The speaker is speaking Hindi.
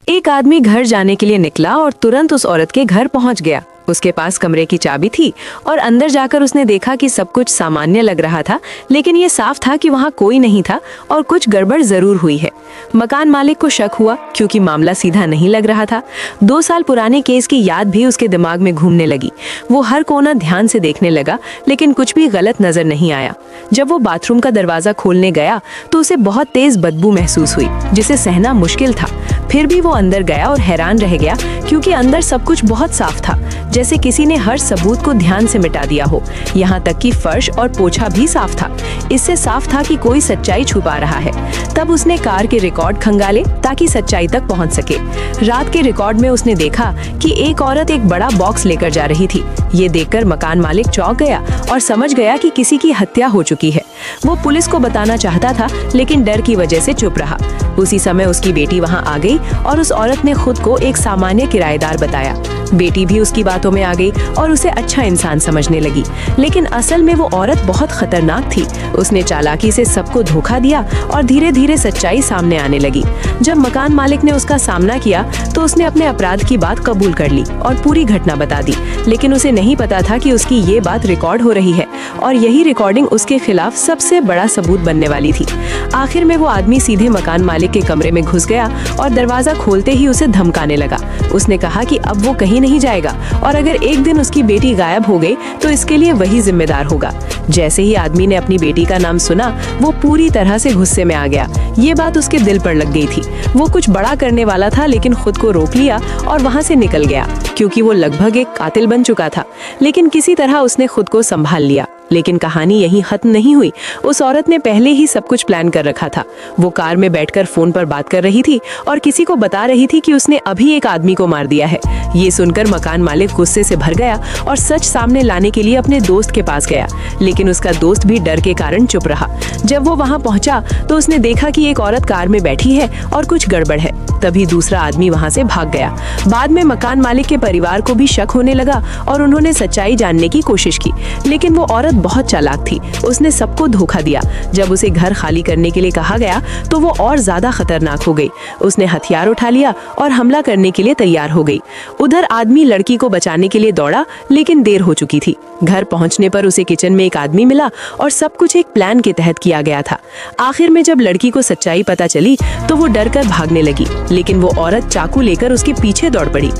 एक आदमी घर जाने के लिए निकला और तुरंत उस औरत के घर पहुंच गया। उसके पास कमरे की चाबी थी और अंदर जाकर उसने देखा कि सब कुछ सामान्य लग रहा था, लेकिन ये साफ था कि वहाँ कोई नहीं था और कुछ गड़बड़ जरूर हुई है। मकान मालिक को शक हुआ क्योंकि मामला सीधा नहीं लग रहा था। 2 साल पुराने केस की याद भी उसके दिमाग में घूमने लगी। वो हर कोना ध्यान से देखने लगा, लेकिन कुछ भी गलत नजर नहीं आया। जब वो बाथरूम का दरवाजा खोलने गया तो उसे बहुत तेज बदबू महसूस हुई, जिसे सहना मुश्किल था। फिर भी वो अंदर गया और हैरान रह गया क्योंकि अंदर सब कुछ बहुत साफ था, जैसे किसी ने हर सबूत को ध्यान से मिटा दिया हो। यहाँ तक कि फर्श और पोछा भी साफ था। इससे साफ था कि कोई सच्चाई छुपा रहा है। तब उसने कार के रिकॉर्ड खंगाले ताकि सच्चाई तक पहुँच सके। रात के रिकॉर्ड में उसने देखा कि एक औरत एक बड़ा बॉक्स लेकर जा रही थी। ये देखकर मकान मालिक चौंक गया और समझ गया कि किसी की हत्या हो चुकी है। वो पुलिस को बताना चाहता था, लेकिन डर की वजह से चुप रहा। उसी समय उसकी बेटी वहां आ गई और उस औरत ने खुद को एक सामान्य किराएदार बताया। बेटी भी उसकी बातों में आ गई और उसे अच्छा इंसान समझने लगी, लेकिन असल में वो औरत बहुत खतरनाक थी। उसने चालाकी से सबको धोखा दिया और धीरे धीरे सच्चाई सामने आने लगी। जब मकान मालिक ने उसका सामना किया तो उसने अपने अपराध की बात कबूल कर ली और पूरी घटना बता दी, लेकिन उसे नहीं पता था कि उसकी ये बात रिकॉर्ड हो रही है और यही रिकॉर्डिंग उसके खिलाफ सबसे बड़ा सबूत बनने वाली थी। आखिर में वो आदमी सीधे मकान मालिक के कमरे में घुस गया और दरवाजा खोलते ही उसे धमकाने लगा। उसने कहा कि अब वो कहीं नहीं जाएगा और अगर एक दिन उसकी बेटी गायब हो गई तो इसके लिए वही जिम्मेदार होगा। जैसे ही आदमी ने अपनी बेटी का नाम सुना, वो पूरी तरह से गुस्से में आ गया। ये बात उसके दिल पर लग गई थी। वो कुछ बड़ा करने वाला था, लेकिन खुद को रोक लिया और वहाँ से निकल गया क्योंकि वो लगभग एक कातिल बन चुका था। लेकिन किसी तरह उसने खुद को संभाल लिया। लेकिन कहानी यहीं खत्म नहीं हुई। उस औरत ने पहले ही सब कुछ प्लान कर रखा था। वो कार में बैठकर फोन पर बात कर रही थी और किसी को बता रही थी कि उसने अभी एक आदमी को मार दिया है। ये सुनकर मकान मालिक गुस्से से भर गया और सच सामने लाने के लिए अपने दोस्त के पास गया, लेकिन उसका दोस्त भी डर के कारण चुप रहा। जब वो वहाँ पहुँचा तो उसने देखा कि एक औरत कार में बैठी है और कुछ गड़बड़ है। तभी दूसरा आदमी वहाँ से भाग गया। बाद में मकान मालिक के परिवार को भी शक होने लगा और उन्होंने सच्चाई जानने की कोशिश की, लेकिन वो औरत बहुत चालाक थी। उसने सबको धोखा दिया। जब उसे घर खाली करने के लिए कहा गया तो वो और ज्यादा खतरनाक हो गई। उसने हथियार उठा लिया और हमला करने के लिए तैयार हो गई। उधर आदमी लड़की को बचाने के लिए दौड़ा, लेकिन देर हो चुकी थी। घर पहुंचने पर उसे किचन में एक आदमी मिला और सब कुछ एक प्लान के तहत किया गया था। आखिर में जब लड़की को सच्चाई पता चली तो वो डर कर भागने लगी, लेकिन वो औरत चाकू लेकर उसके पीछे दौड़ पड़ी।